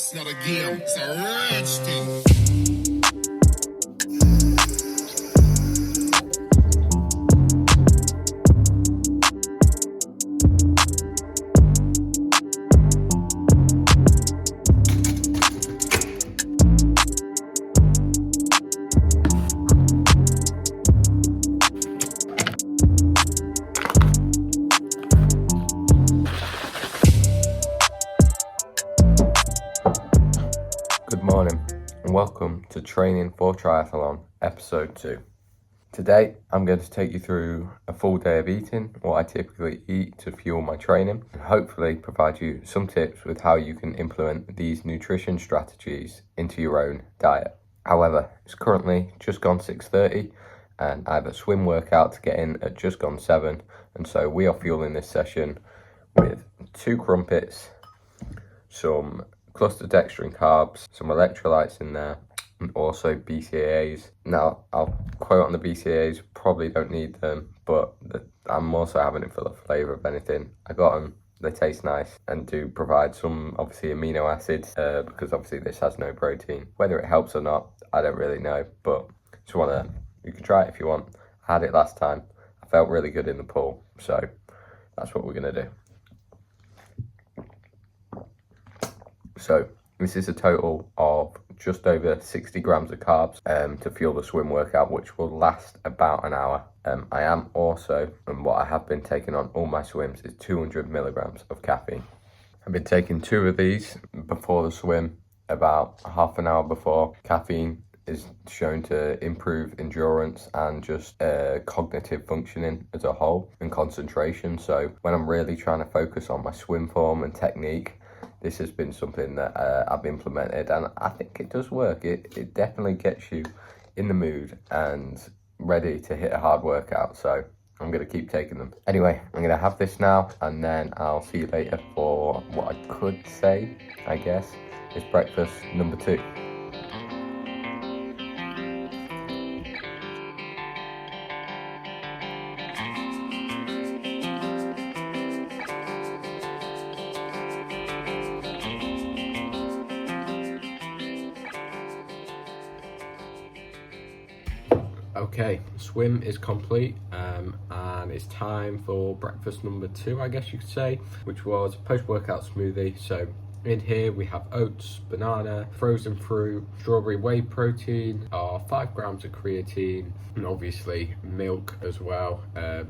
It's not a game, it's a rich thing. Good morning and welcome to Training for Triathlon, Episode 2. Today I'm going to take you through a full day of eating, what I typically eat to fuel my training, and hopefully provide you some tips with how you can implement these nutrition strategies into your own diet. However, it's currently just gone 6:30 and I have a swim workout to get in at just gone 7, and so we are fueling this session with 2 crumpets, some cluster dextrin carbs, some electrolytes in there, and also BCAAs. Now, I'll quote on the BCAAs, probably don't need them, but I'm also having it for the flavour of anything. I got them, they taste nice and do provide some, obviously, amino acids, because obviously this has no protein. Whether it helps or not, I don't really know, but it's one of them. You can try it if you want. I had it last time. I felt really good in the pool, so that's what we're going to do. So this is a total of just over 60 grams of carbs to fuel the swim workout, which will last about an hour. I am also, and what I have been taking on all my swims, is 200 milligrams of caffeine. I've been taking 2 of these before the swim, about half an hour before. Caffeine is shown to improve endurance and just cognitive functioning as a whole and concentration. So when I'm really trying to focus on my swim form and technique, this has been something that I've implemented, and I think it does work. It definitely gets you in the mood and ready to hit a hard workout. So I'm going to keep taking them. Anyway, I'm going to have this now, and then I'll see you later for what I could say, I guess, is breakfast number 2. Okay, swim is complete, and it's time for breakfast number 2, I guess you could say, which was post-workout smoothie. So in here we have oats, banana, frozen fruit, strawberry whey protein, 5 grams of creatine, and obviously milk as well.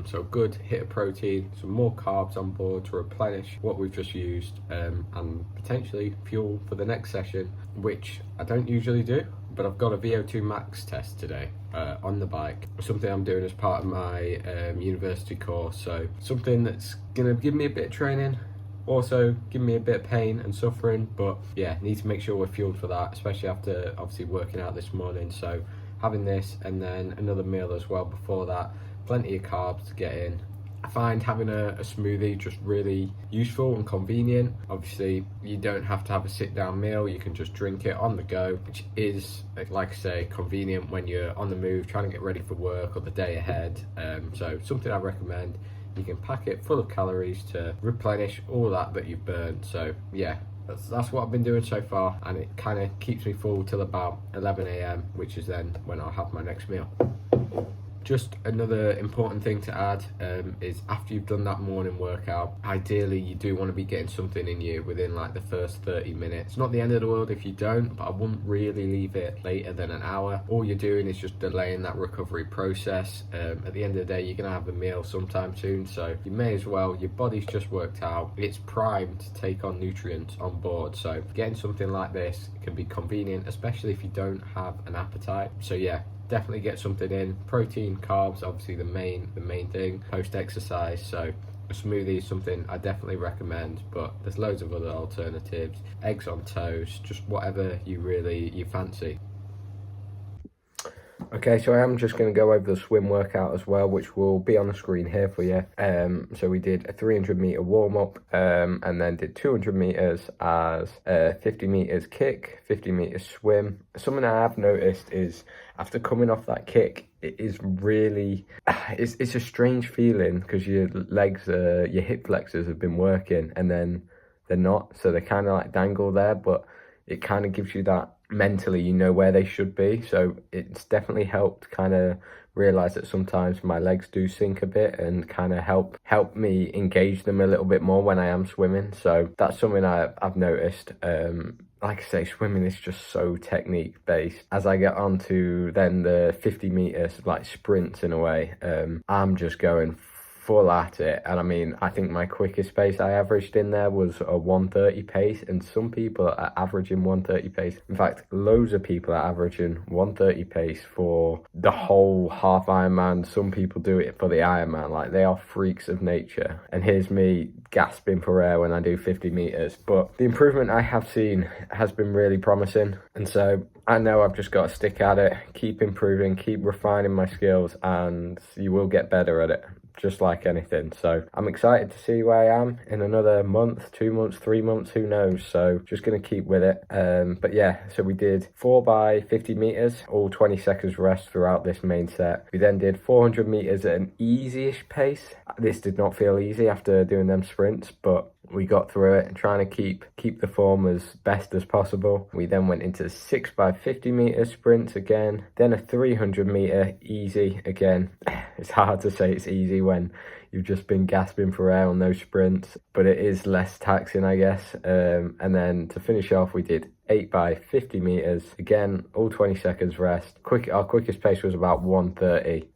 So good hit of protein, some more carbs on board to replenish what we've just used, and potentially fuel for the next session, which I don't usually do. But I've got a VO2 max test today on the bike, something I'm doing as part of my university course. So something that's gonna give me a bit of training, also give me a bit of pain and suffering, but yeah, need to make sure we're fueled for that, especially after obviously working out this morning. So having this and then another meal as well before that, plenty of carbs to get in. I find having a smoothie just really useful and convenient. Obviously, you don't have to have a sit-down meal. You can just drink it on the go, which is, like I say, convenient when you're on the move, trying to get ready for work or the day ahead. So something I recommend. You can pack it full of calories to replenish all that you've burned. So yeah, that's what I've been doing so far, and it kind of keeps me full till about 11 a.m, which is then when I'll have my next meal. Just another important thing to add is after you've done that morning workout, ideally you do want to be getting something in you within like the first 30 minutes. Not the end of the world if you don't, but I wouldn't really leave it later than an hour. All you're doing is just delaying that recovery process. At the end of the day, you're going to have a meal sometime soon, so you may as well. Your body's just worked out. It's primed to take on nutrients on board. So getting something like this can be convenient, especially if you don't have an appetite. So yeah, definitely get something in. Protein, carbs, obviously the main thing post-exercise. So a smoothie is something I definitely recommend, but there's loads of other alternatives. Eggs on toast, just whatever you fancy. Okay, so I am just going to go over the swim workout as well, which will be on the screen here for you. So we did a 300 meter warm up, and then did 200 meters as a 50 meters kick, 50 meters swim. Something I have noticed is after coming off that kick, it is really, it's a strange feeling because your legs, your hip flexors have been working and then they're not, so they kind of like dangle there, but it kind of gives you that mentally, you know where they should be. So it's definitely helped kind of realize that sometimes my legs do sink a bit, and kind of help me engage them a little bit more when I am swimming. So that's something I've noticed. Like I say, swimming is just so technique based. As I get on to then the 50 meters, like sprints in a way, I'm just going full at it. And I mean, I think my quickest pace I averaged in there was a 1:30 pace, and some people are averaging 1:30 pace. In fact, loads of people are averaging 1:30 pace for the whole half Ironman. Some people do it for the Ironman. Like, they are freaks of nature. And here's me gasping for air when I do 50 meters. But the improvement I have seen has been really promising, and so I know I've just got to stick at it, keep improving, keep refining my skills, and you will get better at it, just like anything. So I'm excited to see where I am in another month, 2 months, 3 months, who knows. So just going to keep with it. But yeah, so we did 4 by 50 meters, all 20 seconds rest throughout this main set. We then did 400 meters at an easy-ish pace. This did not feel easy after doing them sprints, but we got through it and trying to keep the form as best as possible. We then went into 6 by 50 meter sprints again, then a 300 meter easy again. It's hard to say it's easy when you've just been gasping for air on those sprints, but it is less taxing, I guess. And then to finish off, we did 8 by 50 meters again, all 20 seconds rest. Our quickest pace was about 1:30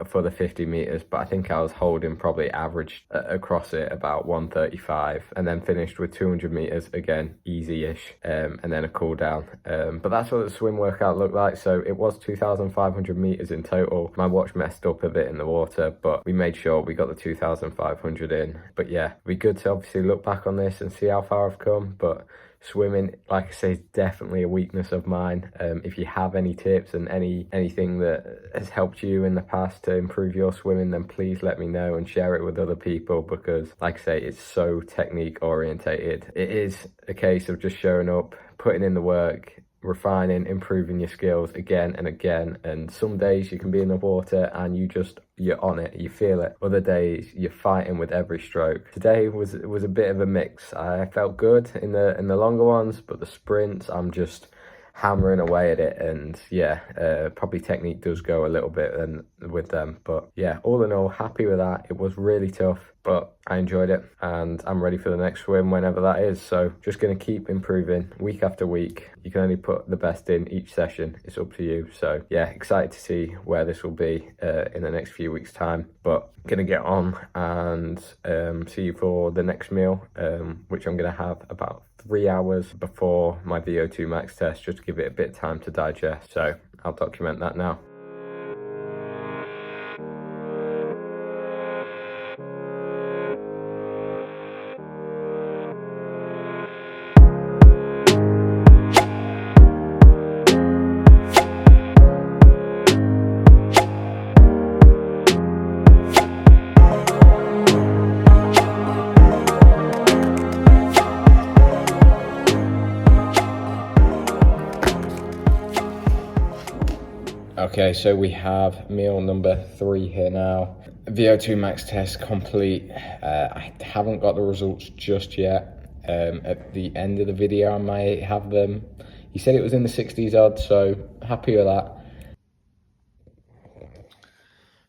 for the 50 meters, but I think I was holding probably average across it about 1:35, and then finished with 200 meters again, easy-ish, and then a cool down. But that's what the swim workout looked like. So it was 2,500 meters in total. My watch messed up a bit in the water, but we made sure we got the 2,500 in. But yeah, it'd be good to obviously look back on this and see how far I've come. But swimming, like I say, is definitely a weakness of mine. If you have any tips and anything that has helped you in the past to improve your swimming, then please let me know and share it with other people, because like I say, it's so technique orientated. It is a case of just showing up, putting in the work, refining, improving your skills again and again. And some days you can be in the water and you're on it, you feel it. Other days you're fighting with every stroke. Today was a bit of a mix. I felt good in the longer ones, but the sprints, I'm just hammering away at it. And yeah, probably technique does go a little bit with them, but yeah, all in all, happy with that. It was really tough, but I enjoyed it, and I'm ready for the next swim whenever that is. So just going to keep improving week after week. You can only put the best in each session. It's up to you. So yeah, excited to see where this will be in the next few weeks' time. But going to get on and see you for the next meal, which I'm going to have about 3 hours before my VO2 max test, just to give it a bit of time to digest. So I'll document that now. Okay, so we have meal number 3 here now. VO2 max test complete. I haven't got the results just yet. At the end of the video, I might have them. He said it was in the 60s odd, so happy with that.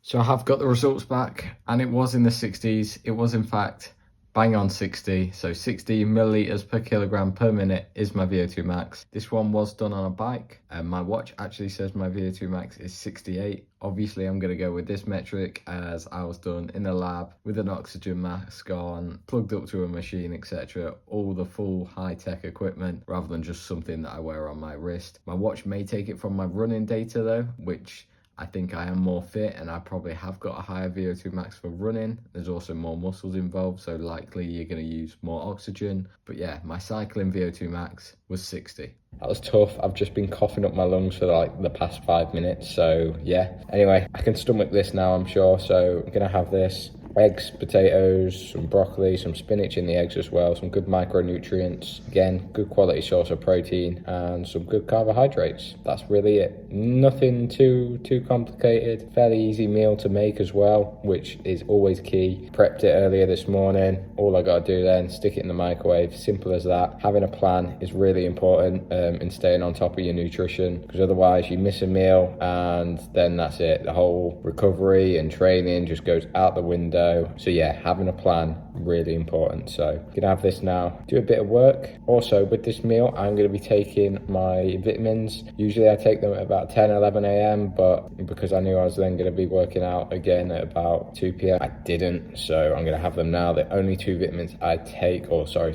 So I have got the results back, and it was in the 60s. It was, in fact, bang on 60. So 60 milliliters per kilogram per minute is my VO2 max. This one was done on a bike, and my watch actually says my VO2 max is 68. Obviously, I'm going to go with this metric, as I was done in the lab with an oxygen mask on, plugged up to a machine, etc. All the full high-tech equipment, rather than just something that I wear on my wrist. My watch may take it from my running data though, which I think I am more fit, and I probably have got a higher VO2 max for running. There's also more muscles involved, so likely you're going to use more oxygen. But yeah, my cycling VO2 max was 60. That was tough. I've just been coughing up my lungs for like the past 5 minutes, so yeah. Anyway, I can stomach this now, I'm sure, so I'm going to have this. eggs, potatoes, some broccoli, some spinach in the eggs as well, some good micronutrients, again, good quality source of protein, and some good carbohydrates. That's really it. Nothing too complicated. Fairly easy meal to make as well, which is always key. Prepped it earlier this morning. All I got to do then, stick it in the microwave. Simple as that. Having a plan is really important in staying on top of your nutrition, because otherwise you miss a meal and then that's it. The whole recovery and training just goes out the window. So yeah, having a plan, really important. So gonna have this now, do a bit of work. Also with this meal, I'm gonna be taking my vitamins. Usually I take them at about 10-11 a.m, but because I knew I was then gonna be working out again at about 2 p.m, I didn't. So I'm gonna have them now. The only two vitamins I take,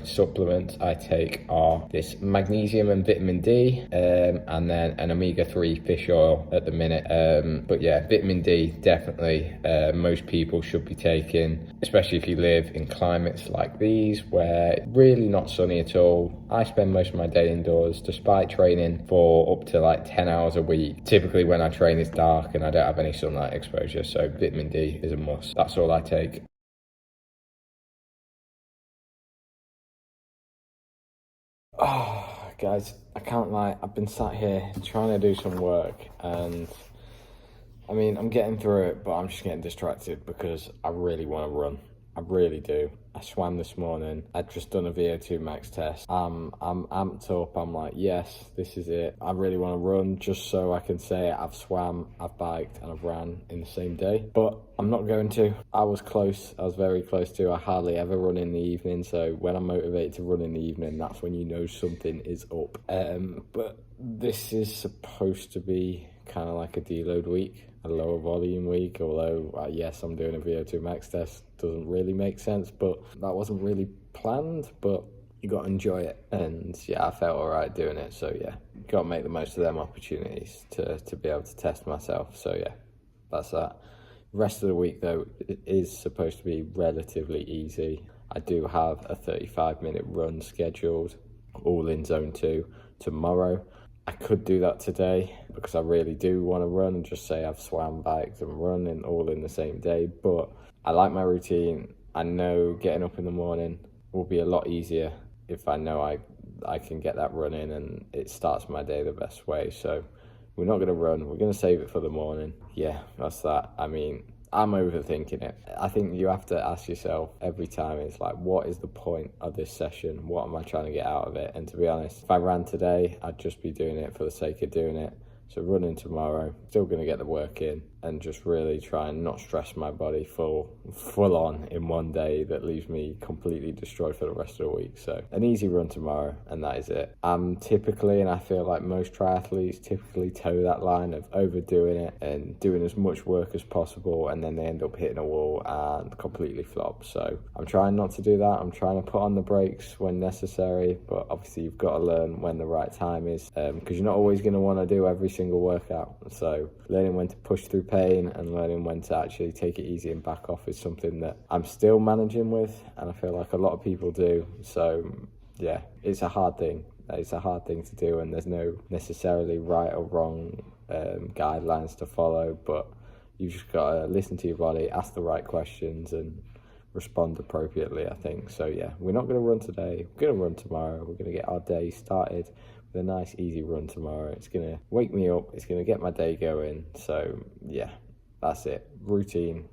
supplements I take, are this magnesium and vitamin D, and then an omega-3 fish oil at the minute. But yeah, vitamin D definitely most people should be taking, especially if you live in climates like these where it's really not sunny at all. I spend most of my day indoors despite training for up to like 10 hours a week. Typically when I train it's dark and I don't have any sunlight exposure, so vitamin D is a must. That's all I take. Oh, guys, I can't lie. I've been sat here trying to do some work, and I mean, I'm getting through it, but I'm just getting distracted because I really want to run. I really do. I swam this morning. I'd just done a VO2 max test. I'm amped up. I'm like, yes, this is it. I really want to run just so I can say I've swam, I've biked, and I've ran in the same day. But I'm not going to. I was close. I was very close to. I hardly ever run in the evening. So when I'm motivated to run in the evening, that's when you know something is up. But this is supposed to be kind of like a deload week, a lower volume week, although yes, I'm doing a VO2 max test. Doesn't really make sense, but that wasn't really planned, but you got to enjoy it. And yeah, I felt all right doing it. So yeah, got to make the most of them opportunities to be able to test myself. So yeah, that's that. Rest of the week though, it is supposed to be relatively easy. I do have a 35-minute run scheduled, all in zone 2 tomorrow. I could do that today because I really do want to run and just say I've swam, biked and run in all in the same day, but I like my routine. I know getting up in the morning will be a lot easier if I know I can get that run in and it starts my day the best way. So we're not going to run. We're going to save it for the morning. Yeah, that's that. I mean, I'm overthinking it. I think you have to ask yourself every time, it's like, what is the point of this session? What am I trying to get out of it? And to be honest, if I ran today, I'd just be doing it for the sake of doing it. So running tomorrow, still going to get the work in and just really try and not stress my body full on in one day that leaves me completely destroyed for the rest of the week. So an easy run tomorrow and that is it. I'm typically, and I feel like most triathletes typically toe that line of overdoing it and doing as much work as possible, and then they end up hitting a wall and completely flop. So I'm trying not to do that. I'm trying to put on the brakes when necessary, but obviously you've got to learn when the right time is, because you're not always going to want to do every single workout. So learning when to push through pain and learning when to actually take it easy and back off is something that I'm still managing with, and I feel like a lot of people do. So yeah, it's a hard thing. It's a hard thing to do, and there's no necessarily right or wrong guidelines to follow, but you've just got to listen to your body, ask the right questions and respond appropriately, I think. So yeah, we're not going to run today. We're going to run tomorrow. We're going to get our day started with a nice easy run tomorrow. It's going to wake me up. It's going to get my day going. So yeah, that's it. Routine.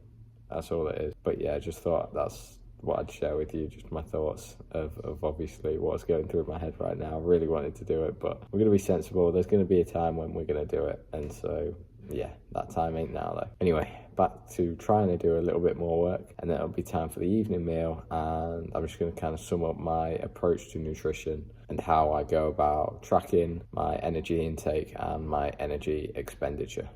That's all it is. But yeah, I just thought that's what I'd share with you, just my thoughts of obviously what's going through my head right now. I really wanted to do it, but we're going to be sensible. There's going to be a time when we're going to do it. And so yeah, that time ain't now though. Anyway, back to trying to do a little bit more work, and then it'll be time for the evening meal, and I'm just going to kind of sum up my approach to nutrition and how I go about tracking my energy intake and my energy expenditure.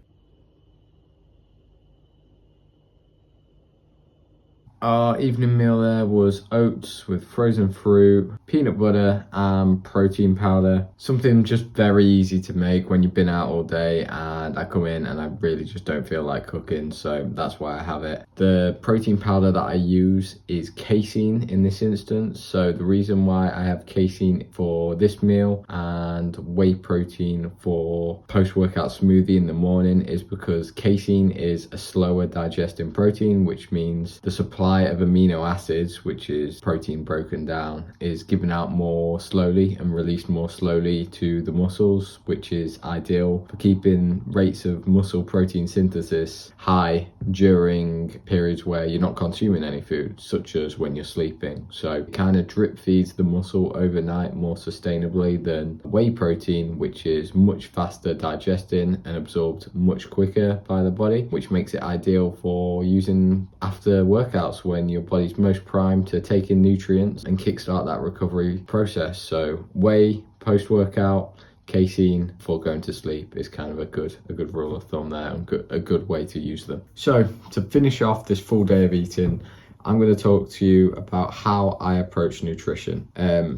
Our evening meal there was oats with frozen fruit, peanut butter and protein powder. Something just very easy to make when you've been out all day and I come in and I really just don't feel like cooking, so that's why I have it. The protein powder that I use is casein in this instance, so the reason why I have casein for this meal and whey protein for post-workout smoothie in the morning is because casein is a slower digesting protein, which means the supply of amino acids, which is protein broken down, is given out more slowly and released more slowly to the muscles, which is ideal for keeping rates of muscle protein synthesis high during periods where you're not consuming any food, such as when you're sleeping. So it kind of drip feeds the muscle overnight more sustainably than whey protein, which is much faster digesting and absorbed much quicker by the body, which makes it ideal for using after workouts when your body's most primed to take in nutrients and kickstart that recovery process. So whey post-workout, casein before going to sleep is kind of a good rule of thumb there, and a good way to use them. So to finish off this full day of eating, I'm going to talk to you about how I approach nutrition,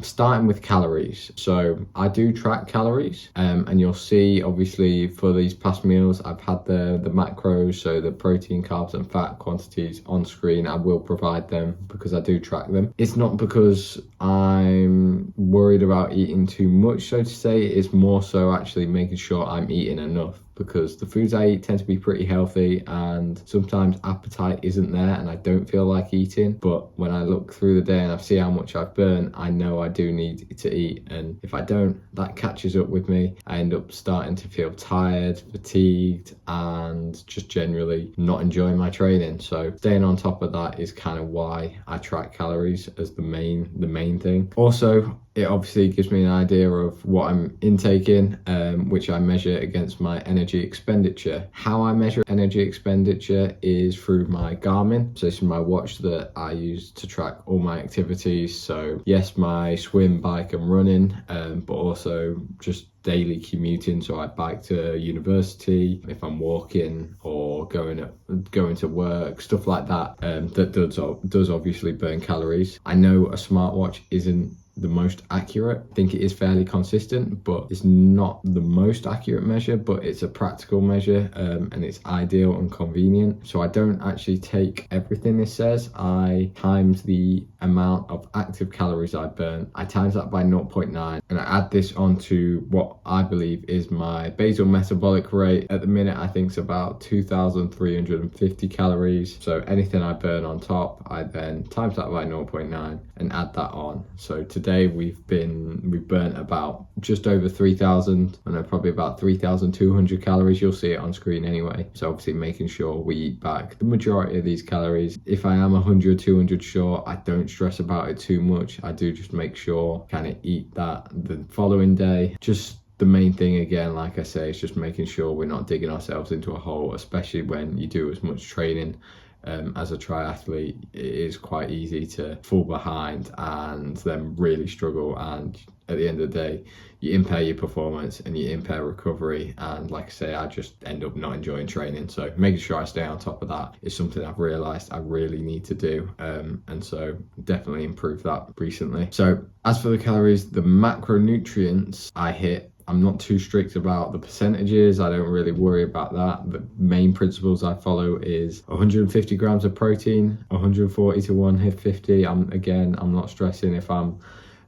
starting with calories. So I do track calories, and you'll see obviously for these past meals I've had the macros, so the protein, carbs and fat quantities on screen. I will provide them because I do track them. It's not because I'm worried about eating too much, so to say. It's more so actually making sure I'm eating enough, because the foods I eat tend to be pretty healthy and sometimes appetite isn't there and I don't feel like eating. But when I look through the day and I see how much I've burned, I know I do need to eat. And if I don't, that catches up with me. I end up starting to feel tired, fatigued, and just generally not enjoying my training. So staying on top of that is kind of why I track calories as the main thing. Also, it obviously gives me an idea of what I'm intaking, which I measure against my energy expenditure. How I measure energy expenditure is through my Garmin. So this is my watch that I use to track all my activities. So yes, my swim, bike and running, but also just daily commuting. So I bike to university, if I'm walking or going to work, stuff like that. That does obviously burn calories. I know a smartwatch isn't the most accurate. I think it is fairly consistent, but it's not the most accurate measure, but it's a practical measure, and it's ideal and convenient. So I don't actually take everything this says. I times the amount of active calories I burn. I times that by 0.9 and I add this onto what I believe is my basal metabolic rate. At the minute, I think it's about 2,350 calories. So anything I burn on top, I then times that by 0.9 and add that on. So today we've burnt about just over 3,000, I know probably about 3,200 calories. You'll see it on screen anyway. So obviously making sure we eat back the majority of these calories. If I am 100, 200 short, I don't stress about it too much. I do just make sure kind of eat that the following day. Just the main thing, again, like I say, is just making sure we're not digging ourselves into a hole, especially when you do as much training. As a triathlete, it is quite easy to fall behind and then really struggle, and at the end of the day you impair your performance and you impair recovery, and like I say, I just end up not enjoying training. So making sure I stay on top of that is something I've realized I really need to do, and so definitely improved that recently. So as for the calories, the macronutrients I hit, I'm not too strict about the percentages. I don't really worry about that. The main principles I follow is 150 grams of protein, 140 to 150. I'm not stressing if I'm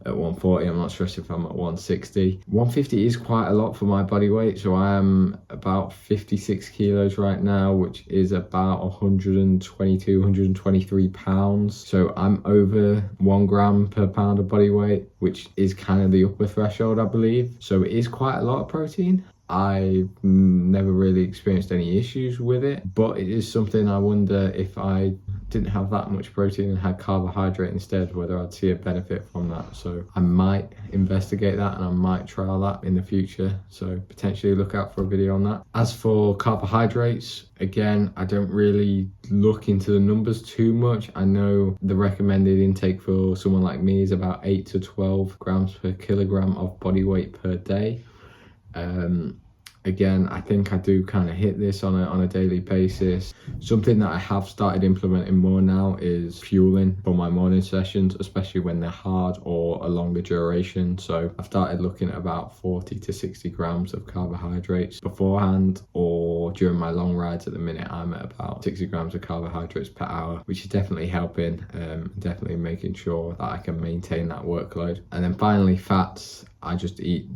at 140. I'm not stressing if I'm at 160. 150 is quite a lot for my body weight. So I am about 56 kilos right now, which is about 122, 123 pounds. So I'm over 1 gram per pound of body weight, which is kind of the upper threshold, I believe. So it is quite a lot of protein. I've never really experienced any issues with it, but it is something I wonder, if I didn't have that much protein and had carbohydrate instead, whether I'd see a benefit from that. So I might investigate that and I might trial that in the future. So potentially look out for a video on that. As for carbohydrates, again, I don't really look into the numbers too much. I know the recommended intake for someone like me is about 8 to 12 grams per kilogram of body weight per day. Again, I think I do kind of hit this on a daily basis. Something that I have started implementing more now is fueling for my morning sessions, especially when they're hard or a longer duration. So I've started looking at about 40 to 60 grams of carbohydrates beforehand, or during my long rides. At the minute, I'm at about 60 grams of carbohydrates per hour, which is definitely helping, definitely making sure that I can maintain that workload. And then finally, fats. I just eat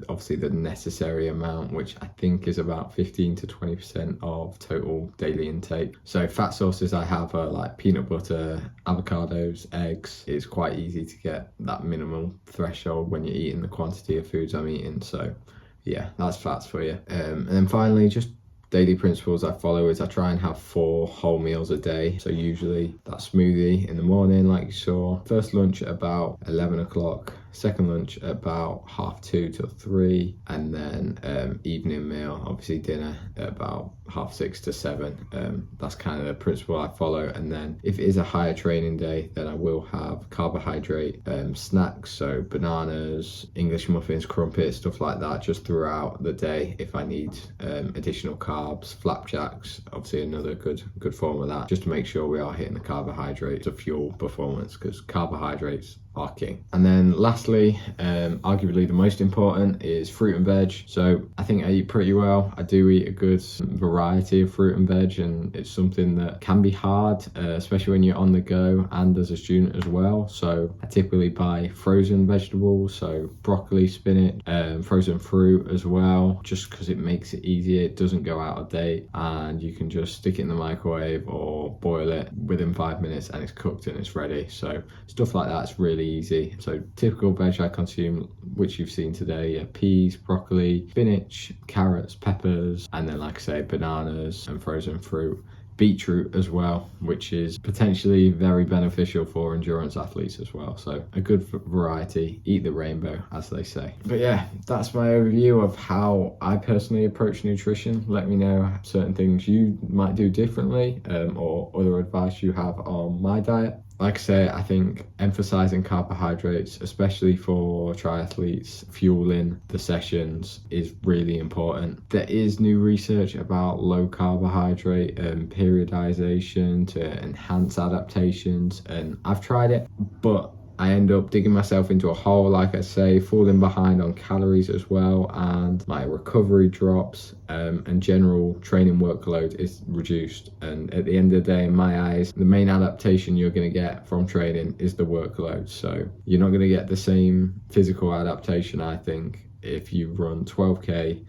obviously the necessary amount, which I think is about 15 to 20% of total daily intake. So fat sources I have are like peanut butter, avocados, eggs. It's quite easy to get that minimal threshold when you're eating the quantity of foods I'm eating. So yeah, that's fats for you. And then finally, just daily principles I follow is I try and have 4 whole meals a day. So usually that smoothie in the morning, like you saw, first lunch at about 11 o'clock, second lunch at about 2:30 till 3, and then evening meal, obviously dinner, at about 6:30 to 7. That's kind of the principle I follow. And then if it is a higher training day, then I will have carbohydrate snacks, so bananas, English muffins, crumpets, stuff like that, just throughout the day if I need additional carbs. Flapjacks, obviously another good form of that, just to make sure we are hitting the carbohydrates to fuel performance, because carbohydrates are king. And then lastly, arguably the most important, is fruit and veg. So I think I eat pretty well. I do eat a good variety of fruit and veg, and it's something that can be hard, especially when you're on the go and as a student as well. So I typically buy frozen vegetables, so broccoli, spinach, frozen fruit as well, just because it makes it easier. It doesn't go out of date, and you can just stick it in the microwave or boil it within 5 minutes and it's cooked and it's ready. So stuff like that's really easy. So typical veg I consume, which you've seen today, peas, broccoli, spinach, carrots, peppers, and then like I say, bananas and frozen fruit. Beetroot as well, which is potentially very beneficial for endurance athletes as well. So a good variety, eat the rainbow, as they say. But yeah, that's my overview of how I personally approach nutrition. Let me know certain things you might do differently, or other advice you have on my diet. Like I say, I think emphasizing carbohydrates, especially for triathletes, fueling the sessions, is really important. There is new research about low carbohydrate periodization to enhance adaptations, and I've tried it, but I end up digging myself into a hole, like I say, falling behind on calories as well, and my recovery drops, and general training workload is reduced. And at the end of the day, in my eyes, the main adaptation you're going to get from training is the workload. So you're not going to get the same physical adaptation, I think, if you run 12k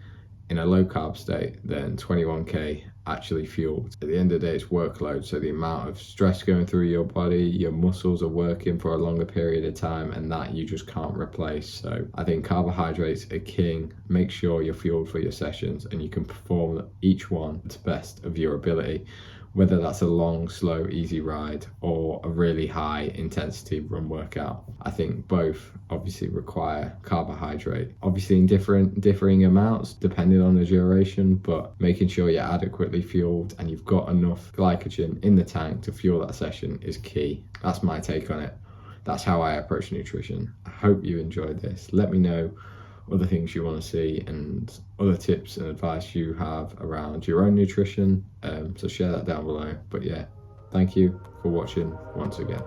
in a low carb state than 21k actually fueled. At the end of the day, it's workload. So the amount of stress going through your body, your muscles are working for a longer period of time, and that you just can't replace. So I think carbohydrates are king. Make sure you're fueled for your sessions and you can perform each one to the best of your ability, whether that's a long, slow, easy ride or a really high intensity run workout. I think both obviously require carbohydrate, obviously in differing amounts depending on the duration, but making sure you're adequately fueled and you've got enough glycogen in the tank to fuel that session is key. That's my take on it. That's how I approach nutrition. I hope you enjoyed this. Let me know other things you want to see and other tips and advice you have around your own nutrition, so share that down below. But yeah, thank you for watching once again.